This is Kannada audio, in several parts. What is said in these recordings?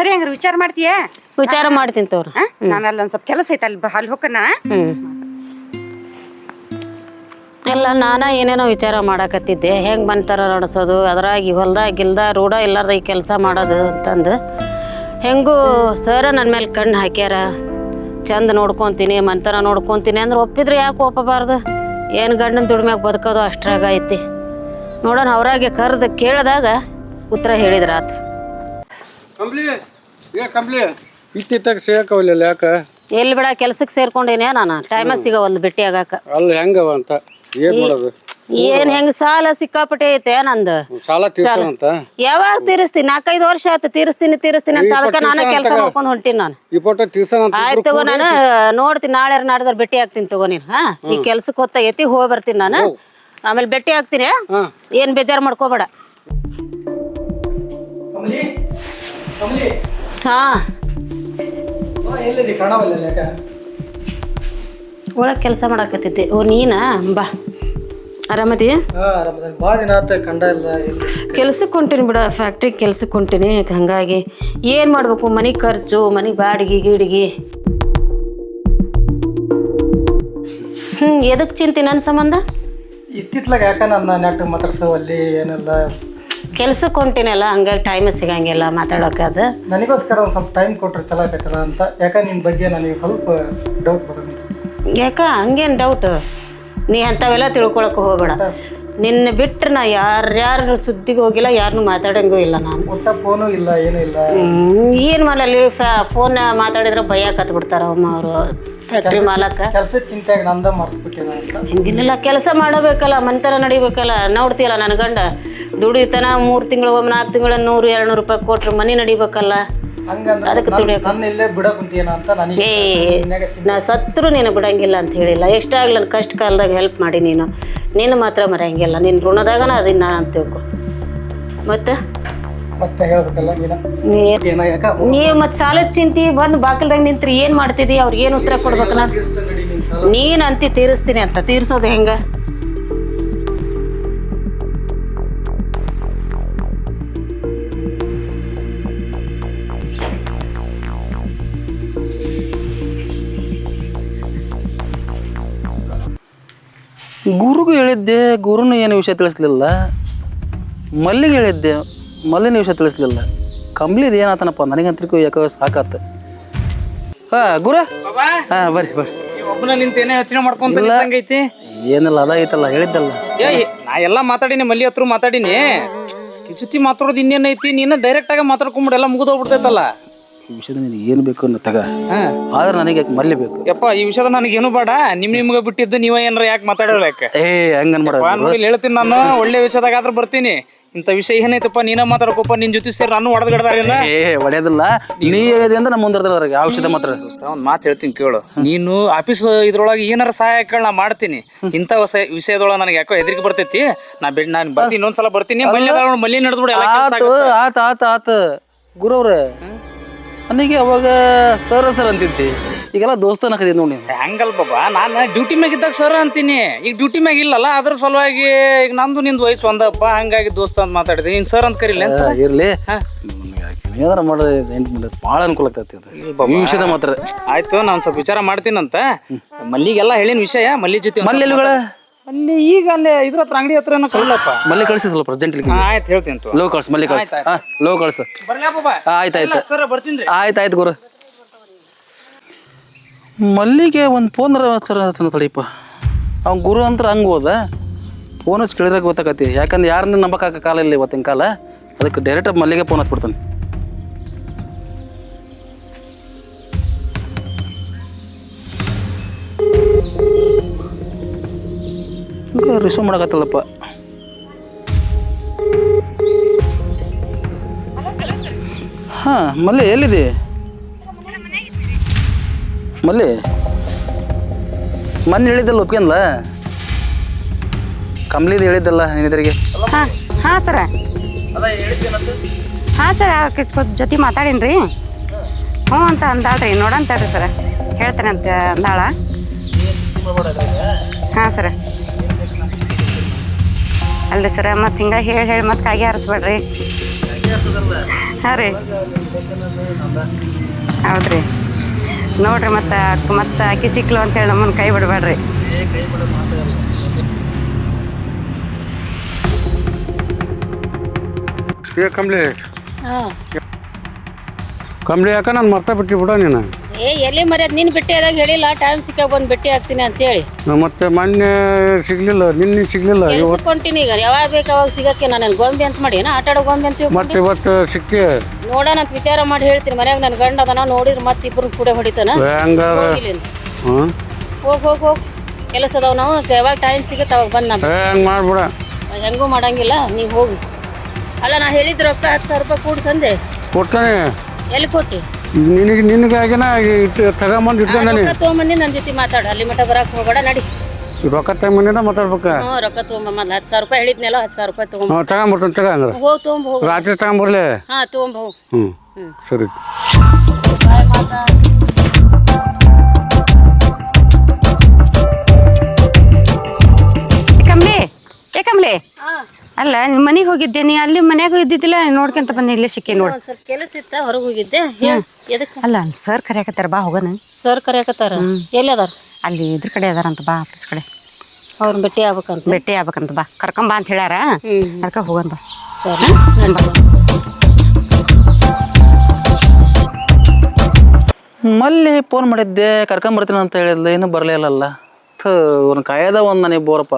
ಸರಿ ಹಂಗಾರೆ ವಿಚಾರ ಮಾಡ್ತೀಯ? ವಿಚಾರ ಮಾಡ್ತೀನಿ ತೋರು. ನಾನಲ್ಲಿ ಒಂದ್ ಸ್ವಲ್ಪ ಕೆಲಸ ಐತೆ ಅಲ್ಲಿ ಹೋಗಣ. ಎಲ್ಲ ನಾನ ಏನೇನೋ ವಿಚಾರ ಮಾಡಾಕತ್ತಿದ್ದೆ, ಹೆಂಗೆ ಮನ್ತರ ನಡೆಸೋದು, ಅದ್ರಾಗ ಹೊಲ್ದಾಗಿಲ್ದ ರೂಢ ಇಲ್ಲಾರ್ದ ಈ ಕೆಲಸ ಮಾಡೋದು ಅಂತಂದು. ಹೆಂಗೂ ಸರ ನನ್ನ ಮೇಲೆ ಕಣ್ಣು ಹಾಕ್ಯಾರ, ಚಂದ ನೋಡ್ಕೊತೀನಿ ಮನ್ತನ ನೋಡ್ಕೊತೀನಿ ಅಂದ್ರೆ ಒಪ್ಪಿದ್ರೆ ಯಾಕೆ ಒಪ್ಪಬಾರ್ದು? ಏನು ಗಂಡನ ದುಡಿಮ್ಯಾಗ ಬದುಕೋದು ಅಷ್ಟ್ರಾಗ ಐತಿ. ನೋಡೋಣ ಅವ್ರಾಗೆ ಕರೆದು ಕೇಳಿದಾಗ ಉತ್ತರ ಹೇಳಿದ್ರ ಆತು. ಇತ್ತಿತ್ತಾಗ ಸಿಗಾಕವಲ್ಲ ಯಾಕ? ಎಲ್ಲಿ ಬಿಡ ಕೆಲ್ಸಕ್ಕೆ ಸೇರ್ಕೊಂಡೇನೆ ನಾನು, ಟೈಮ ಸಿಗವಲ್ದು ಭೇಟಿ ಆಗಾಕ. ಅಲ್ಲ ಹೆಂಗವ ಅಂತ ಏನ್ ಮಾಡೋದು? ಏನ್ ಹೆಂಗ್ ಸಾಲ ಸಿಕ್ಕಾಪಟ್ಟೆ ಐತೆ ನಂದು. ಸಾಲ ತೀರ್ಸೋಣಂತ ಯಾವಾಗ ತೀರಿಸ್ತೀನಿ? 4-5 ವರ್ಷ ಆಯ್ತು ತೀರಿಸ್ತೀನಿ ಅಂತ. ಅದಕ್ಕೆ ನಾನೇ ಕೆಲಸ ಮಾಡ್ಕೊಂಡು ಹೊಂಟೀನಿ ನಾನು. ಈ ಫೋಟೋ ತೀರ್ಸೋಣಂತ. ಆಯ್ತು ತಗೋ, ನಾನು ನೋಡ್ತೀನಿ ನಾಳೆ ನಾಡ್ದಾರ ಭೇಟಿ ಆಗ್ತೀನಿ ತಗೋ ನೀನು. ಈ ಕೆಲ್ಸಕ್ಕೆ ಹೊತ್ತಾಗೈತಿ, ಹೋಗಿ ಬರ್ತೀನಿ ನಾನು. ಆಮೇಲೆ ಭೇಟಿ ಆಗ್ತೀನಿ, ಏನ್ ಬೇಜಾರು ಮಾಡ್ಕೋಬೇಡ. ಹಾ ಒಳಗೆ ಕೆಲಸ ಮಾಡಾಕತ್ತಿದ್ದೆ. ಓ ನೀನಾ? ಬಾ, ಆರಾಮದಿ? ಭಾಳ ದಿನ ಆತ ಕಂಡ ಇಲ್ಲ. ಕೆಲ್ಸಕ್ಕೆ ಹೊಂಟೀನಿ ಬಿಡ, ಫ್ಯಾಕ್ಟ್ರಿಗೆ ಕೆಲ್ಸಕ್ಕೆ ಹೊಂಟೀನಿ. ಹಂಗಾಗಿ ಏನು ಮಾಡ್ಬೇಕು? ಮನೆ ಖರ್ಚು, ಮನೆ ಬಾಡಿಗೆ ಗೀಡಿಗೆ. ಎದಕ್ಕೆ ಚಿಂತೆ ನನ್ನ ಸಂಬಂಧ? ಇಷ್ಟಿತ್ಲಾಗ ಯಾಕ ನನ್ನ ನೆಟ್ ಮಾತಾಡ್ಸೋವಲ್ಲಿ ಏನೆಲ್ಲ ಕೆಲ್ಸಕ್ಕೆ ಹೊಂಟೀನಲ್ಲ, ಹಂಗಾಗಿ ಟೈಮ್ ಸಿಗಂಗಿಲ್ಲ ಮಾತಾಡೋಕೆ. ಅದು ನನಗೋಸ್ಕರ ಒಂದು ಸ್ವಲ್ಪ ಟೈಮ್ ಕೊಟ್ರೆ ಚಲೋ ಆಕೈತಲ್ಲ ಅಂತ. ಯಾಕ ನಿನ್ನ ಬಗ್ಗೆ ನನಗೆ ಸ್ವಲ್ಪ ಡೌಟ್ ಬರೋದು. ಯಾಕ ಹಂಗೇನು ಡೌಟ್? ನೀ ಅಂಥವೆಲ್ಲ ತಿಳ್ಕೊಳಕ್ಕೆ ಹೋಗ್ಬೇಡ. ನಿನ್ನ ಬಿಟ್ರೆ ನಾ ಯಾರ್ಯಾರು ಸುದ್ದಿಗೆ ಹೋಗಿಲ್ಲ, ಯಾರನ್ನೂ ಮಾತಾಡಂಗೂ ಇಲ್ಲ ನಾನು. ಒಟ್ಟ ಫೋನು ಇಲ್ಲ, ಏನೂ ಇಲ್ಲ. ಏನು ಮಾಡಲಿ? ಫೋನ್ ಮಾತಾಡಿದ್ರೆ ಭಯ ಕತ್ಬಿಡ್ತಾರ ಅವರು ಫ್ಯಾಕ್ಟ್ರಿ ಮಾಲಕ. ಕೆಲಸದ ಚಿಂತೆಯಾಗಿ ನಂದ ಮರ್ತ್ಬಿಟ್ಟೇನ ಅಂತ. ಹಿಂಗಿಲ್ಲ, ಕೆಲಸ ಮಾಡಬೇಕಲ್ಲ, ಮನ್ತರ ನಡಿಬೇಕಲ್ಲ. ನೋಡ್ತೀಯಲ್ಲ ನನ್ನ ಗಂಡ ದುಡಿತಾನ 3 ತಿಂಗಳು ಒಮ್ಮೆ 4 ತಿಂಗಳ 100-200 ರೂಪಾಯಿ ಕೊಟ್ರೆ ಮನೆ ನಡಿಬೇಕಲ್ಲ. ಅದಕ್ಕೆ ದುಡಿಯಕ್ಕೆ ನನ್ನ ಇಲ್ಲೇ ಬಿಡಕುಂತೀನ ಅಂತ ನನಗೆ. ನಾ ಸತ್ರು ನೀನು ಬಿಡಂಗಿಲ್ಲ ಅಂತ ಹೇಳಿಲ್ಲ. ಎಷ್ಟಾಗ್ಲಿ ನನ್ನ ಕಷ್ಟ ಕಾಲದಾಗ ಹೆಲ್ಪ್ ಮಾಡಿ ನೀನು. ನೀನು ಮಾತ್ರ ಮರೆಯಂಗಿಲ್ಲ. ನಿನ್ನ ಋಣದಾಗನ ಅದನ್ನ ನಾನು ತಿಳ್ಕೊ. ಮತ್ತೆ ಹೇಳ್ಬೇಕಲ್ಲ ನೀವು ಮತ್ತೆ ಸಾಲದ ಚಿಂತಿ ಬಂದು ಬಾಗಿಲ್ದಾಗ ನಿಂತ್ರಿ ಏನು ಮಾಡ್ತಿದ್ದಿ? ಅವ್ರಿಗೆ ಏನು ಉತ್ತರ ಕೊಡ್ಬೇಕಲ್ಲ? ನೀನು ಅಂತಿ ತೀರಿಸ್ತೀನಿ ಅಂತ. ತೀರ್ಸೋದು ಹೆಂಗ? ಗುರುಗೂ ಹೇಳಿದ್ದೆ, ಗುರುನು ಏನು ವಿಷಯ ತಿಳಿಸ್ಲಿಲ್ಲ. ಮಲ್ಲಿಗೆ ಹೇಳಿದ್ದೆ, ಮಲ್ಲಿನ ವಿಷಯ ತಿಳಿಸ್ಲಿಲ್ಲ. ಕಂಬ್ಲಿದು ಏನಾತನಪ್ಪ ನನಗಂತರಿಗೂ ಯಾಕೋ ಸಾಕಾತ. ಗುರ ಬರ್ರಿ ಒಬ್ಬನ ನಿಂತೇನೆ ಯೋಚನೆ ಮಾಡ್ಕೊಂತ ಏನಿಲ್ಲ, ಅದಾಗೈತಲ್ಲ ಹೇಳಿದ್ದಲ್ಲ. ನಾ ಎಲ್ಲ ಮಾತಾಡಿನಿ, ಮಲ್ಲಿ ಹತ್ರ ಮಾತಾಡಿನಿ. ಕಿಚುತಿ ಮಾತಾಡೋದು ಇನ್ನೇನೈತಿ? ನೀನು ಡೈರೆಕ್ಟ್ ಆಗಿ ಮಾತಾಡ್ಕೊಂಬಿಡ, ಎಲ್ಲ ಮುಗಿದೋಗ್ಬಿಡ್ತೈತಲ್ಲ. ಈ ವಿಷಯದ ನಿನಗೆ ಏನು ಬೇಕು ಅನ್ನೋ ತಗ. ಆದ್ರೆ ನನಗೆ ಮಲ್ಲಿ ಬೇಕು. ಯಪ್ಪ, ಈ ವಿಷಯದ ನನಗೇನು ಬೇಡ. ನಿಮ್ಗೆ ಬಿಟ್ಟಿದ್ದು ನೀವ ಏನಾರ ಯಾಕೆ ಮಾತಾಡೋಕೆ? ಹಂಗನ್ ಮಾಡ ಹೇಳ್ತೀನಿ ನಾನು. ಒಳ್ಳೆ ವಿಷಯದಾಗ ಆದ್ರೂ ಬರ್ತೀನಿ. ಇಂಥ ವಿಷಯ ಏನೈತಪ್ಪ ನೀನ ಮಾತಾಡ್ಕೋಪ್ಪ. ನಿನ್ ಜೊತೆ ಸೇರಿ ನಾನು ಹೊಡೆದ್ಗಡ್ದಾರೇನ? ಹೊಡೆಯೋದಿಲ್ಲ. ನೀ ಹೇಳಿದೆ ಅಂದ್ರೆ ನಾ ಮುಂದಿರ್ತಾರೆ ಆ ವಿಷಯದ ಮಾತ್ರ. ಒಂದ್ ಮಾತು ಹೇಳ್ತೀನಿ ಕೇಳು. ನೀನು ಆಫೀಸ್ ಇದ್ರೊಳಗೆ ಏನಾರ ಸಹಾಯ ಕೇಳಿ ನಾ ಮಾಡ್ತೀನಿ. ಇಂಥ ವಿಷಯದೊಳಗೆ ನನಗೆ ಯಾಕೋ ಹೆದರಿಕೆ ಬರ್ತೈತಿ. ನಾನು ಬರ್ತೀನಿ, ಇನ್ನೊಂದ್ಸಲ ಬರ್ತೀನಿ. ಮಲ್ಲಿ ನಡೆದ್ಬಿಡ. ಆತ ಗುರವ್ರ ನನಗೆ ಅವಾಗ ಸರ್ ಅಂತಿದ್ದಿ, ಈಗೆಲ್ಲ ದೋಸ್ತ ಅನ್ನಕತ್ತಿ ನೋಡಿ. ಹಂಗಲ್ ಬಾಬಾ, ನಾನು ಡ್ಯೂಟಿ ಮ್ಯಾಗ ಇದ್ದಾಗ ಸರ್ ಅಂತೀನಿ. ಈಗ ಡ್ಯೂಟಿ ಮ್ಯಾಗ ಇಲ್ಲಲ್ಲ, ಅದ್ರ ಸಲುವಾಗಿ ಈಗ ನಂದು ನಿಂದು ವಯಸ್ಸು ಒಂದಪ್ಪ, ಹಂಗಾಗಿ ದೋಸ್ತ ಅಂತ ಮಾತಾಡಿದೆ. ನೀನ್ ಸರ್ ಅಂತ ಕರೀಲ್ಲ ಇರ್ಲಿ. ಏನಾರ ಮಾಡೋದು ಭಾಳ ಅನುಕೂಲ ಆಗ್ತೈತಿ ಈ ವಿಷಯದ ಮಾತ್ರ. ಆಯ್ತು, ನಾನು ಸ್ವಲ್ಪ ವಿಚಾರ ಮಾಡ್ತೀನಂತ. ಮಲ್ಲಿಗೆಲ್ಲ ಹೇಳಿನ ವಿಷಯ. ಮಲ್ಲಿ ಜೊತೆ ಅಲ್ಲಿ ಈಗ ಅಲ್ಲೇ ಇದ್ರ ಹತ್ರ ಅಂಗಡಿ ಹತ್ರ ಕಲ್ಲಪ್ಪ. ಮಲ್ಲಿ ಕಳಿಸಿ ಸ್ವಲ್ಪ ಅರ್ಜೆಂಟ್. ಆಯ್ತು, ಹೇಳ್ತೀನಿ. ಲೋ ಕಳ್ಸ, ಮಲ್ಲಿ ಕಳ್ಸ. ಲೋ ಕಳ್ಸ. ಆಯ್ತಾಯ್ತು ಸರ್, ಬರ್ತೀನಿ. ಆಯ್ತಾಯ್ತು ಗುರು. ಮಲ್ಲಿಗೆ ಒಂದು ಫೋನ್ ತಡಿಯಪ್ಪ. ಅವ್ನ ಗುರು ಅಂತ ಹಂಗೆ ಹೋದ. ಫೋನ್ ಹಚ್ಚಿ ಕೇಳಿದ್ರೆ ಗೊತ್ತಾಕತಿ. ಯಾಕಂದ್ರೆ ಯಾರನ್ನ ನಂಬಕ್ಕಾಗ ಕಾಲ ಇಲ್ಲ ಇವತ್ತಿನ ಕಾಲ. ಅದಕ್ಕೆ ಡೈರೆಕ್ಟ್ ಮಲ್ಲಿಗೆ ಫೋನ್ ಹಚ್ಬಿಡ್ತಾನೆ. ರಿಸೀವ್ ಮಾಡಕತ್ತಲ್ಲಪ್ಪ. ಮಲ್ಲಿ ಎಲ್ಲಿದೆ? ಮಲ್ಲಿ ಮೊನ್ನೆ ಹೇಳಿದ್ದಲ್ಲ, ಒಪ್ಕೊಂಡ್ಲ? ಕಂಬ್ಲಿದು ಹೇಳಿದ್ದಲ್ಲ ನಿನ್ನೆದರಿಗೆ. ಹಾಂ ಸರ. ಹಾಂ ಸರ್, ಜೊತೆ ಮಾತಾಡೀನಿ. ಹ್ಞೂ ಅಂತ ಅಂದಾಳ್ರಿ. ನೋಡಂತಾಳ್ರಿ ಸರ, ಹೇಳ್ತೇನೆ ಅಂತ ಅಂದಾಳ. ಹಾಂ ಸರ. ಅಲ್ರಿ ಸರ, ಮತ್ತೆ ಹಿಂಗೆ ಹೇಳಿ ಮತ್ತೆ ಕಾಗಿ ಹಾರಿಸ್ಬೇಡ್ರಿ. ಹಾಂ ರೀ ಹೌದ್ರಿ ನೋಡ್ರಿ ಮತ್ತೆ ಆಕಿ ಸಿಕ್ಲು ಅಂತೇಳಿ ನಮ್ಮನ್ನು ಕೈ ಬಿಡಬೇಡ್ರಿ. ಏ ಕಂಬ್ಳಿ ಯಾಕ ನಾನು ಮರ್ತಾ ಬಿಟ್ಟಿ ಬಿಡ ನೀನು. ಎಲ್ಲಿ ಮರ್ಯಾದ ನೀನು ಭೇಟಿ ಆದಾಗ ಹೇಳಿಲ್ಲ ಟೈಮ್ ಸಿಕ್ಕಾಗ ಬಂದು ಭೇಟಿ ಆಗ್ತೀನಿ ಅಂತೇಳಿ. ಮತ್ತೆ ಮೊನ್ನೆ ಸಿಗ್ಲಿಲ್ಲ, ನಿನ್ನೆ ಸಿಗ್ಲಿಲ್ಲ, ಕೆಲ್ಸಕ್ಕೆ ಹೊಂಟೀನಿ ಈಗ. ಯಾವಾಗ ಬೇಕು ಅವಾಗ ಸಿಗಕ್ಕೆ ನಾನು ಗೊಂಬೆ ಅಂತ ಮಾಡಿ ಆಟ ಆಡೋ ಗೊಂಬೆ ಅಂತ ಮತ್ತೆ ಇವತ್ತು ಸಿಕ್ಕಿ ನೋಡೋಣ ಅಂತ ವಿಚಾರ ಮಾಡಿ ಹೇಳ್ತೀನಿ. ಮನ್ಯಾಗ ನನ್ನ ಗಂಡ ಅದನ್ನ ನೋಡಿದ್ರೆ ಮತ್ತೆ ಇಬ್ಬರು ಕೂಡ ಹೊಡಿತಾನ. ಹಂಗಾರ ಹೋಗ್ ಹೋಗ್ ಹೋಗ್ ಕೆಲಸ ಅದಾವ. ನಾವು ಯಾವಾಗ ಟೈಮ್ ಸಿಗತ್ತೆ ಅವಾಗ ಬಂದು ನಮ್ಮ ಹಂಗೆ ಮಾಡ್ಬಿಡ. ಹೆಂಗೂ ಮಾಡಂಗಿಲ್ಲ ನೀವು ಹೋಗಿ. ಅಲ್ಲ ನಾ ಹೇಳಿದ್ ರೊಕ್ಕ 10,000 ರೂಪಾಯಿ ಕೂಡ್ಸಂದೆ ಕೊಡ್ತಾನೆ. ಎಲ್ಲಿ ಕೊಟ್ಟಿ? ನಿನಗಾಗಿನ ತಗೊಂಬಂದು ಇಟ್ಕೊಂಡಾನೆ. ರೊಕ್ಕ ತೊಗೊಂಬಂದಿ ನನ್ನ ಜೊತೆ ಮಾತಾಡ. ಅಲ್ಲಿ ಮಠ ಬರಕ್ಕೆ ಹೋಗಬೇಡ ನಡಿ. ರೊಕ್ಕ ತಗೊಂಬಂದಿನ ಮಾತಾಡ್ಬೇಕ. ಹ್ಞೂ ರೊಕ್ಕ ತೊಗೊಂಬ. 10,000 ರೂಪಾಯಿ ಹೇಳಿದ್ನಲ್ಲ 10,000 ರೂಪಾಯಿ ತೊಗೊಂಬ. ತಗೊಂಬಿಡ್ತಾನೆ ತಗ ಹಂಗಾರೆ. ಹೋಗಿ ತೊಗೊಂಬ ಹೋಗಿ. ರಾತ್ರಿ ತಗೊಂಬರ್ಲಿ. ಹಾಂ ತೊಗೊಂಬ ಹೋಗಿ. ಹ್ಞೂ ಸರಿ. ಕಮ್ಲಿ ಅಲ್ಲ ನಿಮ್ಮ ಮನೆಗೆ ಹೋಗಿದ್ದೆ, ನೀ ಅಲ್ಲಿ ಮನ್ಯಾಗ ಇದ್ದಿದ್ದಿಲ್ಲ, ನೋಡ್ಕೊಂತ ಬಂದೆ, ಇಲ್ಲೇ ಸಿಕ್ಕಿ ನೋಡಿ. ಒಂದು ಸ್ವಲ್ಪ ಕೆಲಸ ಇತ್ತ ಹೊರಗೆ ಹೋಗಿದ್ದೆ. ಎದಕ್ಕೆ? ಅಲ್ಲ ಸರ್ ಕರೆಯಕತ್ತಾರ, ಬಾ ಹೋಗೋಣ. ಸರ್ ಕರೆಯಕತ್ತಾರ? ಎಲ್ಲಿ ಅದಾರ? ಅಲ್ಲಿ ಇದ್ರ ಕಡೆ ಅದಾರಂತ, ಬಾ ಆಫೀಸ್ ಕಡೆ. ಅವ್ರನ್ನ ಭೇಟಿ ಆಗ್ಬೇಕಂತ ಬಾ, ಕರ್ಕೊಂಬಾ ಅಂತ ಹೇಳ್ಯಾರ. ಅದಕ್ಕೆ ಹೋಗಂತ. ಸರಿ. ಮಲ್ಲಿ ಫೋನ್ ಮಾಡಿದ್ದೆ, ಕರ್ಕೊಂಬರ್ತೀನಿ ಅಂತ ಹೇಳಿದ್ಲ, ಇನ್ನೂ ಬರಲೇ ಇಲ್ಲಲ್ಲ. ಅವ್ನ ಕಾಯದ ಒಂದು ನನಗೆ ಬೋರಪ್ಪ.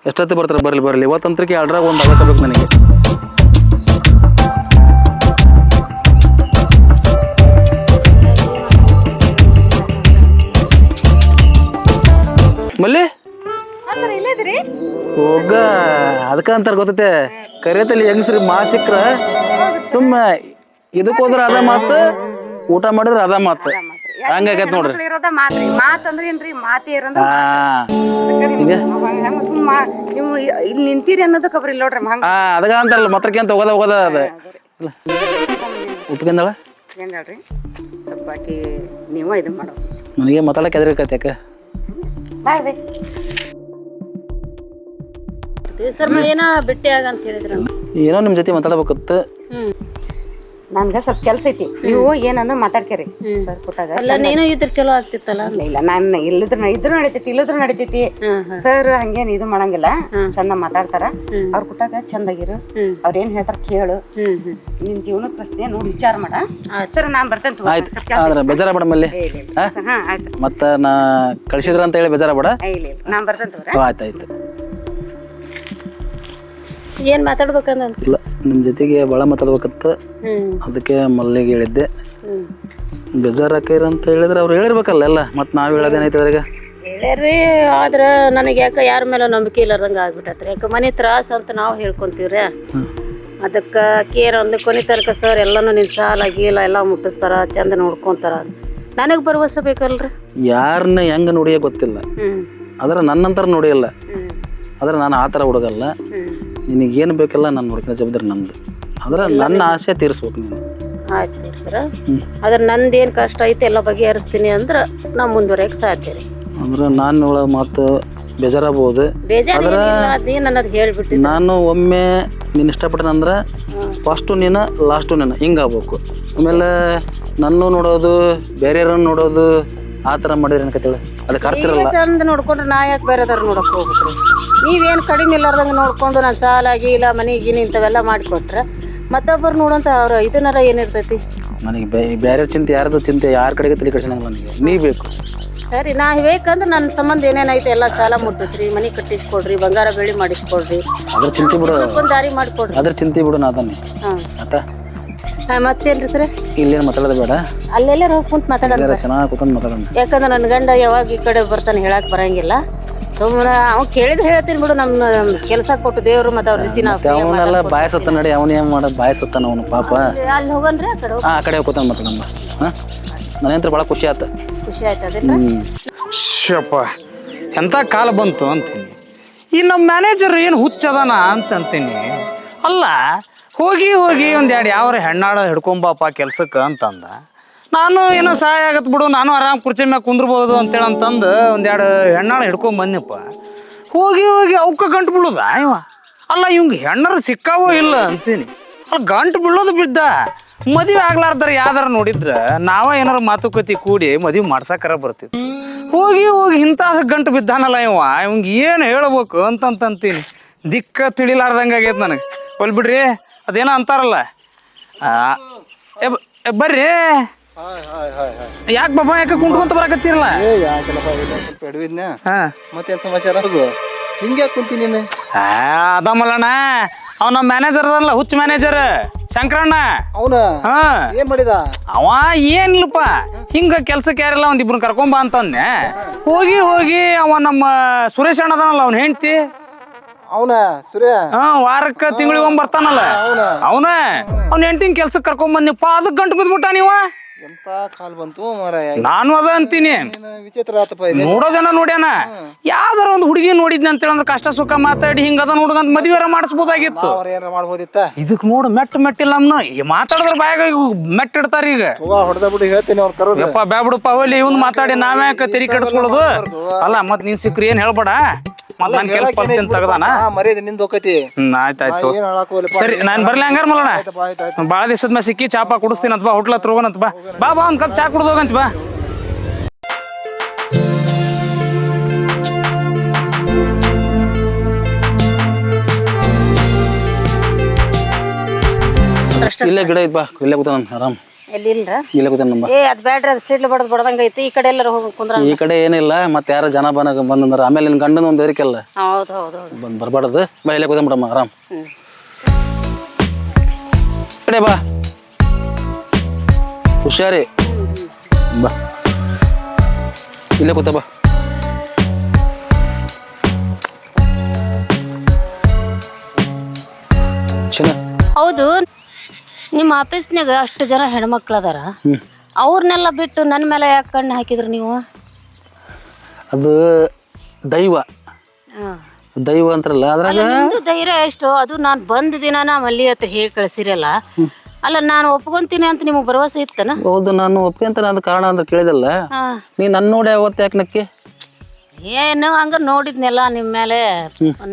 ಎಷ್ಟೊತ್ತಿ ಬರ್ತಾರೆ? ಬರಲಿ ಇವತ್ತಂತ್ರಕ್ಕೆ ಆರ್ಡ್ರಾಗ ಒಂದು ಆಗಬೇಕು ನನಗೆ. ಮಲ್ಲಿ ಹೋಗ ಅದಕ್ಕೆ ಅಂತಾರೆ ಗೊತ್ತೈತೆ, ಕರಿಯತಲ್ಲಿ ಹೆಂಗಸ್ರಿ ಮಾಸಿಕ್ರ ಸುಮ್ಮ ಇದಕ್ಕೆ ಹೋದ್ರೆ ಅದ ಮಾತು, ಊಟ ಮಾಡಿದ್ರೆ ಅದ ಮಾತು, ಹಂಗಾಗೈತೆ ನೋಡ್ರಿ. ನೀವು ಇಲ್ಲಿ ನಿಂತೀರಿ ಅನ್ನೋದು ಖಬರ್ ಇಲ್ಲ ನೋಡ್ರಿ. ಅದಕ್ಕ ಅಂತಾರಲ್ಲ ಮತ್ರಕ್ಕೆ ಅಂತ ಹೋಗೋದ ಅದ ಉಪ್ಕೊಂಡಳ ಏನ್ರಿ ಸ್ವಲ್ಪ ಆಕಿ ನೀವು ಇದು ಮಾಡೋ ನನಗೆ ಮಾತಾಡಕ್ಕೆ ಎದ್ರಿಕೈತೆ ಯಾಕೆ ಸರ್ ಏನೋ ಭೇಟಿ ಆಗ ಅಂತ ಹೇಳಿದ್ರ. ಏನೋ ನಿಮ್ಮ ಜೊತೆ ಮಾತಾಡ್ಬೇಕತ್ತು. ನನ್ಗ ಸ್ವಲ್ಪ ಕೆಲ್ಸ ಐತಿ, ನೀವು ಏನಂದ್ರೆ ಮಾತಾಡ್ಕೇರಿ ಸರ್ ಕೊಟ್ಟಾಗ. ಅಲ್ಲ ನೀನು ಇದ್ರ ಚಲೋ ಆಗ್ತಿತ್ತಲ್ಲ. ಇಲ್ಲ ನಾನು ಇಲ್ಲಿದ್ರು ನಡಿತೈತಿ, ಇಲ್ಲಿದ್ರು ನಡಿತೈತಿ. ಸರ್ ಹಂಗೇನ್ ಇದು ಮಾಡಂಗಿಲ್ಲ, ಚಂದ ಮಾತಾಡ್ತಾರ. ಅವ್ರ ಕೊಟ್ಟಾಗ ಚಂದಾಗಿರು, ಅವ್ರ ಏನ್ ಹೇಳ್ತಾರ ಕೇಳು, ನಿನ್ ಜೀವನದ ಪ್ರಶ್ನೆ ನೋಡಿ ವಿಚಾರ ಮಾಡ. ಸರ್ ನಾನ್ ಬರ್ತೇನೆ. ಆದ್ರೆ ಬೇಜಾರ ಬೇಡ ಮಲ್ಲಿ. ಮತ್ತ ನಾ ಕಳ್ಸಿದ್ರ ಅಂತ ಹೇಳಿ ಬೇಜಾರ ಬೇಡ. ನಾನ್ ಬರ್ತೇನೆ. ಆಯ್ತಾಯ್ತು. ಏನ್ ಮಾತಾಡ್ಬೇಕಂದ? ಇಲ್ಲ ನಿಮ್ ಜೊತೆಗೆ ಭಾಳ ಮಾತಾಡ್ಬೇಕತ್ತ, ಅದಕ್ಕೆ ಮಲ್ಲಿಗೆ ಹೇಳಿದ್ದೆ. ಬೇಜಾರಾಕೈರ ಅಂತ ಹೇಳಿದ್ರೆ ಅವ್ರು ಹೇಳಿರ್ಬೇಕಲ್ಲ ಎಲ್ಲ, ಮತ್ತೆ ನಾವ್ ಹೇಳೋದೇನೈತೆ ಅವ್ರಿಗೆ? ಹೇಳ್ಯಾರ್ರಿ, ಆದ್ರ ನನಗೆ ಯಾಕೆ ಯಾರ ಮೇಲೆ ನಂಬಿಕೆ ಇಲ್ಲದಂಗ ಆಗ್ಬಿಟ್ಟತ್ರಿ. ಯಾಕೆ ಮನೆ ತ್ರಾಸ ಅಂತ ನಾವು ಹೇಳ್ಕೊಂತೀವ್ರಿ. ಅದಕ್ಕೆ ಕೇರ್ ಅಂದ್ ಕೊನೆ ತನಕ ಸರ್ ಎಲ್ಲಾನು ನಿನ್ ಸಾಲ ಗೀಲ ಎಲ್ಲ ಮುಟ್ಟಿಸ್ತಾರ, ಚಂದ ನೋಡ್ಕೊಂತಾರ. ನನಗ್ ಭರವಸೆ ಬೇಕಲ್ರಿ. ಯಾರನ್ನ ಹೆಂಗ ನೋಡಿಯ ಗೊತ್ತಿಲ್ಲ, ಆದ್ರೆ ನನ್ನಂತರ ನೋಡಿಯಲ್ಲ. ಆದ್ರೆ ನಾನು ಆ ಥರ ಹುಡುಗಲ್ಲ. ನಿನಗೇನು ಬೇಕಲ್ಲ ನಾನು ನೋಡ್ಕೊಳ್ಳೋ ಜವಾಬ್ದಾರಿ ನಂದು. ಆದ್ರೆ ನನ್ನ ಆಸೆ ತೀರಿಸ್ಬೇಕು ನೀನು. ಆಯ್ತು ಸರ. ಅದ್ರ ನಂದೇನು ಕಷ್ಟ ಐತೆ ಎಲ್ಲ ಬಗೆಹರಿಸ್ತೀನಿ ಅಂದ್ರೆ ನಾ ಮುಂದುವರೆಯಕ್ಕೆ ಸಾಧ್ಯ ರೀ. ಅಂದ್ರೆ ನಾನು ಹೇಳೋ ಮಾತು ಬೇಜಾರಾಗ್ಬೋದು. ಅನ್ನೋದು ಹೇಳ್ಬಿಟ್ಟು ನಾನು ಒಮ್ಮೆ ನೀನು ಇಷ್ಟಪಟ್ಟನಂದ್ರೆ ಫಸ್ಟು ನೀನು ಲಾಸ್ಟು ನೀನು ಹಿಂಗಾಗ್ಬೇಕು. ಆಮೇಲೆ ನನ್ನ ನೋಡೋದು ಬೇರೆಯವ್ರನ್ನ ನೋಡೋದು ಆ ಥರ ಮಾಡಿದ್ರೆ ಏನಕತ್ತೇಳಿ ಅದಕ್ಕೆ ಅರ್ಥಿರಲ್ಲ. ಚಂದ ನೋಡ್ಕೊಂಡ್ರೆ ನಾ ಯಾಕೆ ಬೇರೆದವ್ರು ನೋಡಕ್ಕೆ ಹೋಗ್ಬಿಟ್ರಿ? ನೀವೇನು ಕಡಿಮೆ ಇಲ್ಲಾರ್ದಂಗೆ ನೋಡ್ಕೊಂಡು ನಾನು ಸಾಲ ಗೀಲ ಮನೆ ಗೀನಿ ಇಂಥವೆಲ್ಲ ಮಾಡಿಕೊಟ್ರೆ ಮತ್ತೊಬ್ಬರು ನೋಡೋಂಥ ಅವ್ರ ಇದನ್ನಾರ ಏನಿರ್ತೈತಿ? ನನಗೆ ಬೇರೆ ಚಿಂತೆ, ಯಾರ್ದು ಚಿಂತೆ ಯಾರ ಕಡೆಗೆ ತಲೆ ಕೆಡಿಸಂಗಿಲ್ಲ. ನನಗೆ ನೀ ಬೇಕು. ಸರಿ, ನಾ ಬೇಕಂದ್ರೆ ನನ್ನ ಸಂಬಂಧ ಏನೇನೈತೆ ಎಲ್ಲ ಸಾಲ ಮುಟ್ಟಿಸ್ರಿ, ಮನೆ ಕಟ್ಟಿಸ್ಕೊಡ್ರಿ, ಬಂಗಾರ ಬೆಳ್ಳಿ ಮಾಡಿಸ್ಕೊಡ್ರಿ, ಅದ್ರ ಚಿಂತೆ ಬಿಡು, ಒಂದು ದಾರಿ ಮಾಡಿಕೊಡ್ರಿ. ಅದ್ರ ಚಿಂತೆ ಬಿಡು. ನಾ ಅದನ್ನೇ ಮತ್ತೇನ್ರಿ ಸರ್? ಇಲ್ಲೇನು ಮಾತಾಡೋದು ಬೇಡ, ಅಲ್ಲೆಲ್ಲ ಹೋಗಿ ಕುಂತ ಮಾತಾಡೋಣ, ಚೆನ್ನಾಗಿ ಕೂತ್ಕೊಂಡು ಮಾತಾಡೋಣ. ಯಾಕಂದ್ರೆ ನನ್ನ ಗಂಡ ಯಾವಾಗ ಈ ಕಡೆ ಬರ್ತಾನೆ ಹೇಳಕ್ ಬರಂಗಿಲ್ಲ. ಸುಮ್ಮನೆ ಅವ್ನು ಕೇಳಿದ್ರೆ ಹೇಳ್ತೀನಿ ಬಿಡು. ನಮ್ಮ ಕೆಲಸ ಕೊಟ್ಟು ದೇವ್ರು ಮತ್ತು ಅವ್ರ ರೀತಿ ನಾವು ಅವನ್ನೆಲ್ಲ ಬಾಯಸತ್ತ ನಡಿ. ಅವನು ಏನು ಮಾಡೋದು ಬಾಯಸತ್ತಾನ ಅವನು ಪಾಪ. ಅಲ್ಲಿ ಹೋಗನ್ರಿ ಆ ಕಡೆ. ಆ ಕಡೆ ಹೋಗ್ತಾನೆ ಮತ್ತೆ ನಮ್ಮ. ನನಗಂತೂ ಭಾಳ ಖುಷಿ ಆಯ್ತು. ಖುಷಿ ಆಯ್ತದೇನ್ರಿ? ಶಪ್ಪ ಎಂಥ ಕಾಲ ಬಂತು ಅಂತೀನಿ. ಈ ನಮ್ಮ ಮ್ಯಾನೇಜರ್ ಏನು ಹುಚ್ಚದಾನ ಅಂತೀನಿ. ಅಲ್ಲ ಹೋಗಿ ಒಂದೆರಡು ಯಾವ್ರ ಹೆಣ್ಣಾಡ ಹಿಡ್ಕೊಂಬಪ್ಪ ಕೆಲ್ಸಕ್ಕೆ ಅಂತಂದ. ನಾನು ಏನೋ ಸಹಾಯ ಆಗತ್ತೆ ಬಿಡು, ನಾನು ಆರಾಮ್ ಕುರ್ಚಿ ಮ್ಯಾಗ ಕುಂದ್ರಬಹುದು ಅಂತೇಳಿ ಅಂತಂದು ಒಂದೆರಡು ಹೆಣ್ಣಾಳ ಹಿಡ್ಕೊಂಡ್ ಬಂದಪ್ಪ. ಹೋಗಿ ಅವಕ್ಕೆ ಗಂಟು ಬಿಡುದ ಇವ. ಅಲ್ಲ ಇವಂಗೆ ಹೆಣ್ಣರು ಸಿಕ್ಕಾವೋ ಇಲ್ಲ ಅಂತೀನಿ. ಅಲ್ಲಿ ಗಂಟು ಬೀಳೋದು ಬಿದ್ದ ಮದುವೆ ಆಗ್ಲಾರ್ದಾರ ಯಾವ್ದಾರ ನೋಡಿದ್ರ ನಾವ ಏನಾರ ಮಾತುಕತೆ ಕೂಡಿ ಮದುವೆ ಮಾಡ್ಸಕರ ಬರ್ತಿತ್ತು. ಹೋಗಿ ಇಂಥ ಗಂಟು ಬಿದ್ದಾನಲ್ಲ ಇವಂಗೆ ಏನು ಹೇಳ್ಬೇಕು ಅಂತಂತೀನಿ. ದಿಕ್ಕ ತಿಳಿಲಾರ್ದಂಗೆ ಆಗೈತೆ ನನಗೆ. ಹೊಲ್ ಬಿಡ್ರಿ, ಅದೇನೋ ಅಂತಾರಲ್ಲ ಬರ್ರಿ. ಯಾಕೆ ಬಾಬಾ ಯಾಕೆ ಕುಂಟ್ಕೊಂತ ಬರಕತ್ತೀರಲ್ಲ? ಮತ್ತೇನ್ ಸಮಾಚಾರ? ಹಿಂಗೆ ಕುಂತೀನಿ ನೀನು? ಅದಮ್ಮಲ್ಲಣ್ಣ, ಅವ ನಮ್ಮ ಮ್ಯಾನೇಜರ್ ಅದಲ್ಲ, ಹುಚ್ಚ ಮ್ಯಾನೇಜರ್ ಶಂಕರಣ್ಣ. ಅವನ ಏನ್ ಮಾಡಿದ? ಅವ ಏನಿಲ್ಲಪ್ಪ, ಹಿಂಗ ಕೆಲ್ಸಕ್ಕೆ ಯಾರಿಲ್ಲ ಒಂದಿಬ್ರು ಕರ್ಕೊಂಬ ಅಂತಂದೆ. ಹೋಗಿ ಅವ ನಮ್ಮ ಸುರೇಶ್ ಅಣ್ಣ ಅದನಲ್ಲ, ಅವ್ನ ಹೆಂಡ್ತಿ ಅವನ ಸೂರ್ಯ ವಾರಕ್ಕ ತಿಂಗಳಿಗೆ ಬರ್ತಾನಲ್ಲ ಅವನ ಹೆಂಡ್ತಿನ ಕೆಲ್ಸಕ್ಕೆ ಕರ್ಕೊಂಡ್ ಬಂದಿಪ್ಪ. ಅದಕ್ಕೆ ಗಂಟು ಬಿದ್ಬಿಟ್ಟ ನೀವ. ಎಂತ ಕಾಲ್ ಬಂತು ಮಾರಾಯ. ನಾನು ಅದ ಅಂತೀನಿ. ವಿಚಿತ್ರ ಆತಪ್ಪ ಇದು. ನೋಡೋದೇನ ನೋಡ್ಯಾನ. ಯಾವ್ದಾರ ಒಂದು ಹುಡುಗಿ ನೋಡಿದ್ನಿ ಅಂತ ಹೇಳಂದ್ರೆ ಕಷ್ಟ ಸುಖ ಮಾತಾಡಿ ಹಿಂಗದ ನೋಡ್ದಂತ ಮದ್ವೆರ ಮಾಡಿಸ್ಬೋದಾಗಿತ್ತು. ಏನಾರ ಮಾಡ್ಬೋದಿತ್ತ? ಇದಕ್ ನೋಡು ಮೆಟ್ಟಿಲ್ಲ ನಮ್ನ ಮಾತಾಡಿದ್ರ ಬಾಯಾಗ ಮೆಟ್ ಇಡ್ತಾರ. ಈಗ ಹೊಡೆದ ಬಿಡು ಹೇಳ್ತೀನಿ ಅವ್ರು ಕರೋದು. ಯಪ್ಪ ಬ್ಯಾಬಿಡಪ್ಪ ಹೋಗ್ಲಿ, ಇವ್ನು ಮಾತಾಡಿ ನಾವ್ಯಾಕ ತೆರಿ ಕೆಡಿಸ್ಕೊಳ್ಳೋದು ಅಲ್ಲ. ಮತ್ ನೀನ್ ಸಿಕ್ಕ್ರಿ ಏನ್ ಹೇಳ್ಬೇಡ. ಮತ್ ನನ್ ಕೆಲಸ ಪರಿಸ್ಥಿತಿ ತಗದಾನ ಮರ್ಯಾದೆ ನಿಂದ ಹೋಗತಿ. ಆಯ್ತಾಯ್ತು ಸರಿ, ನಾನ್ ಬರ್ಲಿ ಹಂಗಾರ ಮಲ್ಲಣ್ಣ. ಬಾಳ ದಿವಸದ ಮ್ಯಾಗ ಸಿಕ್ಕಿ ಚಾಪಾ ಕುಡಿಸ್ತೀನಿ ಅಂತ ಬಾ, ಹೋಟ್ಲ ಹತ್ರ ಹೋಗೋಣಂತ ಬಾ. ಬಾ ಒಂದ್ ಕಪ್ ಚಾ ಕುಡ್ದು ಹೋಗಂತ ಬಾ. ಇಲ್ಲೇ ಗಿಡ ಐತ್ ಬಾ, ಇಲ್ಲೇ ಕೂತಾನ ಆರಾಮ್. ಎಲ್ಲಿ ಇಲ್ರ? ಇಲ್ಲೇ ಕೂತಾನ ನಮ್ಮ. ಅದ್ ಬ್ಯಾಡ್ರಿ, ಅದು ಸಿಡ್ಲು ಬಡದ್ ಬಡದಂಗ ಐತಿ. ಈ ಕಡೆ ಎಲ್ಲಾರ ಹೋಗಿ ಕುಂದ್ರ. ಈ ಕಡೆ ಏನಿಲ್ಲ, ಮತ್ತೆ ಯಾರ ಜನ ಬಂದಂದ್ರ ಆಮೇಲೆ ನಿನ್ ಗಂಡನ ಒಂದ್ ಏರಿಕೆಲ್ಲ ಹೌದು ಬಂದ್ ಬರ್ಬಾರ್ದು. ಬಾ ಇಲ್ಲೇ ಕೂತಾನ ಬಿಡಮ್ಮ ಆರಾಮ್. ಕಡೆ ಬಾ, ಹುಷಾರಿ ಬಾ, ಇಲ್ಲೇ ಕೂತ ಬಾ. ಹೌದು, ನಿಮ್ಮ ಆಫೀಸ್ನಾಗ ಅಷ್ಟು ಜನ ಹೆಣ್ಮಕ್ಳು ಅದಾರ, ಅವ್ರನ್ನೆಲ್ಲ ಬಿಟ್ಟು ನನ್ನ ಮೇಲೆ ಯಾಕೆ ಕಣ್ಣು ಹಾಕಿದ್ರಿ ನೀವು? ಅದು ದೈವ ಅಂತಾರಲ್ಲ, ಅದ್ರಾಗ ನಿಮ್ದು ಧೈರ್ಯ ಎಷ್ಟು? ಅದು ನಾನು ಬಂದ ದಿನಾನ ಮಲ್ಲಿ ಹತ್ರ ಹೇಳಿ ಕಳ್ಸಿರಲ್ಲ. ಅಲ್ಲ, ನಾನು ಒಪ್ಕೊಂತೀನಿ ಅಂತ ನಿಮಗೆ ಭರವಸೆ ಇತ್ತನ? ಹೌದು, ನಾನು ಒಪ್ಕೊಂತಾನೆ ಅದ್ ಕಾರಣ ಅಂತ ಕೇಳಿದಲ್ಲ. ನೀ ನನ್ನ ನೋಡಿ ಅವತ್ತು ಯಾಕೆ ನಕ್ಕಿ? ಏನು ಹಂಗ ನೋಡಿದ್ನೆಲ್ಲ ನಿಮ್ಮ ಮೇಲೆ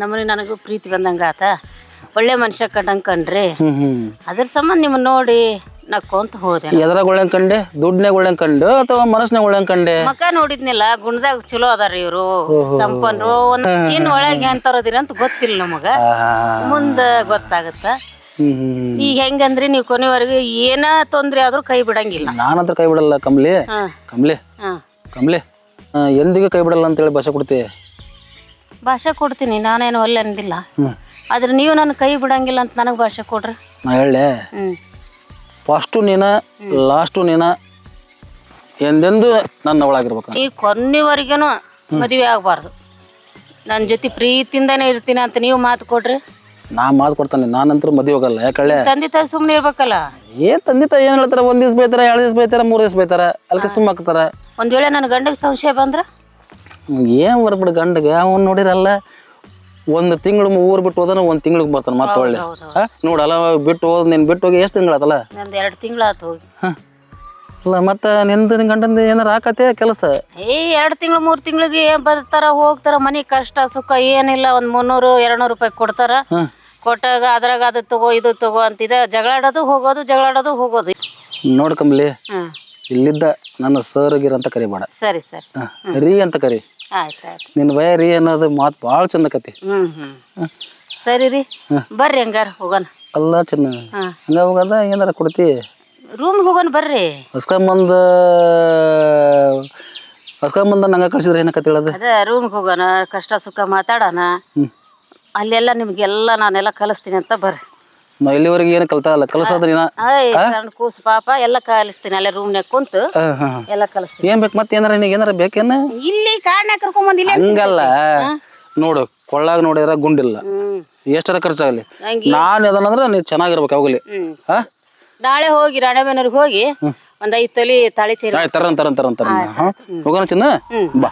ನಮ್ಮನೆ ನನಗೂ ಪ್ರೀತಿ ಬಂದಂಗ ಆತ. ಒಳ್ಳೆ ಮನುಷ್ಯ ಕಂಡಂಗೆ ಕಂಡ್ರಿ, ಅದ್ರ ಸಂಬಂಧ ನಿಮ್ಮನ್ನ ನೋಡಿ ನಕ್ಕೊಂತ ಹೋದೆ. ಎದ್ರಾಗ ಒಳ್ಳೆ ಕಂಡೆ? ದುಡ್ನಾಗ ಒಳ್ಳೆ ಕಂಡು ಅಥವಾ ಮನಸ್ನಾಗ ಒಳ್ಳೆ ಕಂಡೆ? ಮಕ್ಕ ನೋಡಿದ್ನಿಲ್ಲ, ಗುಣದಾಗ ಚಲೋ ಅದಾರ ಇವ್ರು, ಸಂಪನ್ರು. ಇನ್ ಒಳಗೆ ಏನ್ ತರೋದಿರ ಅಂತ ಗೊತ್ತಿಲ್ಲ ನಮಗ, ಮುಂದ ಗೊತ್ತಾಗತ್ತ. ಈಗ ಹೆಂಗಂದ್ರಿ, ನೀವು ಕೊನೆವರೆಗೂ ಏನ ತೊಂದ್ರೆ ಆದ್ರೂ ಕೈ ಬಿಡಂಗಿಲ್ಲ. ನಾನಂತ್ರ ಕೈ ಬಿಡಲ್ಲ ಕಮ್ಲಿ. ಎಂದಿಗೂ ಕೈ ಬಿಡಲ್ಲ ಅಂತೇಳಿ ಭಾಷೆ ಕೊಡ್ತೀವಿ. ಭಾಷೆ ಕೊಡ್ತೀನಿ, ನಾನೇನು ಒಲ್ಲೆ ಅಂದಿಲ್ಲ. ಆದ್ರೆ ನೀವು ನನ್ನ ಕೈ ಬಿಡಂಗಿಲ್ಲ ಅಂತ ನನಗೆ ಭಾಷೆ ಕೊಡ್ರಿ. ನಾ ಹೇಳಲೆ, ಫಸ್ಟು ನೀನ ಲಾಸ್ಟು ನೀನ, ಎಂದೆಂದು ನನ್ನ ಒಳಗಿರ್ಬೇಕು. ಈ ಕೊನೆವರೆಗೇನು ಮದುವೆ ಆಗ್ಬಾರ್ದು, ನನ್ನ ಜೊತೆ ಪ್ರೀತಿಯಿಂದಾನೇ ಇರ್ತೀನಿ ಅಂತ ನೀವು ಮಾತು ಕೊಡ್ರಿ. ನಾ ಮಾತು ಕೊಡ್ತಾನೆ, ನಾನಂತೂ ಮದುವೆ ಹೋಗಲ್ಲ. ಯಾಕಳ್ಳೆ, ತಂದೆ ತಾಯಿ ಸುಮ್ಮನೆ ಇರ್ಬೇಕಲ್ಲ. ತಂದೆ ತಾಯಿ ಏನ್ ಹೇಳ್ತಾರ? 1 ದಿವ್ಸ ಬೈತಾರ, 2 ದಿವ್ಸ ಬೈತಾರ, 3 ದಿವ್ಸ ಬೈತಾರ, ಅಲ್ಕ ಸುಮ್ಮ ಹಾಕ್ತಾರ. ಒಂದ್ ವೇಳೆ ನನ್ನ ಗಂಡಗೆ ಸಂಶಯ ಬಂದ್ರ ಏನ್ ಬರ್ಬಿಡು ಗಂಡಗೆ. ಅವ್ನು ನೋಡಿರಲ್ಲ, 1 ತಿಂಗಳು ಊರ್ ಬಿಟ್ಟು ಹೋದನ 1 ತಿಂಗಳಿಗೆ ಬರ್ತಾನ ಮತ್ತೆ ಒಳ್ಳೆ. ನೋಡಲ್ಲ, ಬಿಟ್ಟು ಹೋದ್ ನೀನ್ ಬಿಟ್ಟು ಹೋಗಿ ಎಷ್ಟು ತಿಂಗಳಾತಲ್ಲ? ನಂದು 2 ತಿಂಗಳಾತು ಹೋಗಿ. ಅಲ್ಲ, ಮತ್ತ ನಿಂದ ಗಂಡಂದ ಏನಾರ ಆಕತೆ ಕೆಲಸ? 2 ತಿಂಗಳು 3 ತಿಂಗಳಿಗೆ ಬರ್ತಾರ ಹೋಗ್ತಾರ. ಮನೆ ಕಷ್ಟ ಸುಖ ಏನಿಲ್ಲ, ಒಂದ್ 300-200 ರೂಪಾಯಿ ಕೊಡ್ತಾರ. ಕೊಟ್ಟಾಗ ಅದ್ರಾಗ ಅದು ತಗೋ ಇದು ತಗೋ ಅಂತಿದೆ. ಜಗಳಾಡೋದು ಹೋಗೋದು. ನೋಡ್ ಕಮ್ಲಿ, ಇಲ್ಲಿದ್ದ ನನ್ನ ಸರ್ಗಿರ ಅಂತ ಕರಿಬೇಡ. ಸರಿ ರೀ ಅಂತ ಕರಿ. ಆಯ್ತಾಯ್ತು. ನಿನ್ ಭಯ ರೀ ಅನ್ನೋದು ಮಾತು ಭಾಳ ಚಂದ ಕತಿ. ಸರಿ ರೀ, ಬರ್ರಿ ಹಂಗಾರ ಹೋಗೋಣ. ಅಲ್ಲ ಚಿನ್ನ, ಹಂಗ ಹೋಗದ ಏನಾರ ಕೊಡ್ತಿ? ರೂಮ್ ಹೋಗೋಣ ಬರ್ರಿ. ಹೊಸ್ಕೊಂಬಂದ ನಂಗೆ ಕಳ್ಸಿದ್ರೆ ಏನಕತಿ ಹೇಳೋದು? ಅದ ರೂಮ್ ಹೋಗೋಣ, ಕಷ್ಟ ಸುಖ ಮಾತಾಡೋಣ. ಅಲ್ಲೆಲ್ಲ ನಿಮ್ಗೆಲ್ಲ ನಾನೆಲ್ಲ ಕಲಿಸ್ತೀನಿ ಅಂತ ಬರ್ರಿ. ನಾ ಇಲ್ಲಿವರೆಗೆ ಏನು ಕಲ್ತಾಗಲ್ಲ, ಕಲಿಸೋದ್ರ ಸಣ್ಣ ಕೂಸು ಪಾಪ ಎಲ್ಲ ಕಲಿಸ್ತೀನಿ. ಅಲ್ಲೇ ರೂಮ್ನಾಗ ಕುಂತು ಎಲ್ಲ ಕಲಿಸ್ತೀನಿ. ಏನ್ ಬೇಕು ಮತ್ತೆ? ಏನಾರ ಬೇಕೇನ? ಇಲ್ಲಿ ಕಾಡ್ನಾಗ ಕರ್ಕೊಂಬಂದಿಲ್ಲ. ಹಂಗಲ್ಲ ನೋಡು, ಕೊಳ್ಳಾಗ ನೋಡಿದ್ರ ಗುಂಡಿಲ್ಲ, ಎಷ್ಟರ ಖರ್ಚಾಗಲಿ. ನಾನು ಅದನ್ನಂದ್ರ ನೀ ಚೆನ್ನಾಗಿರ್ಬೇಕು ಅವಾಗಲಿ. ನಾಳೆ ಹೋಗಿ ರಾಣೆಬೆನ್ನೂರಿಗೆ ಹೋಗಿ ಒಂದ್ 5 ತೊಲಿ ತಾಳಿ ಚೀಲ ತರಂತ ಹೋಗೋಣ ಚಿನ್ನ, ಬಾ.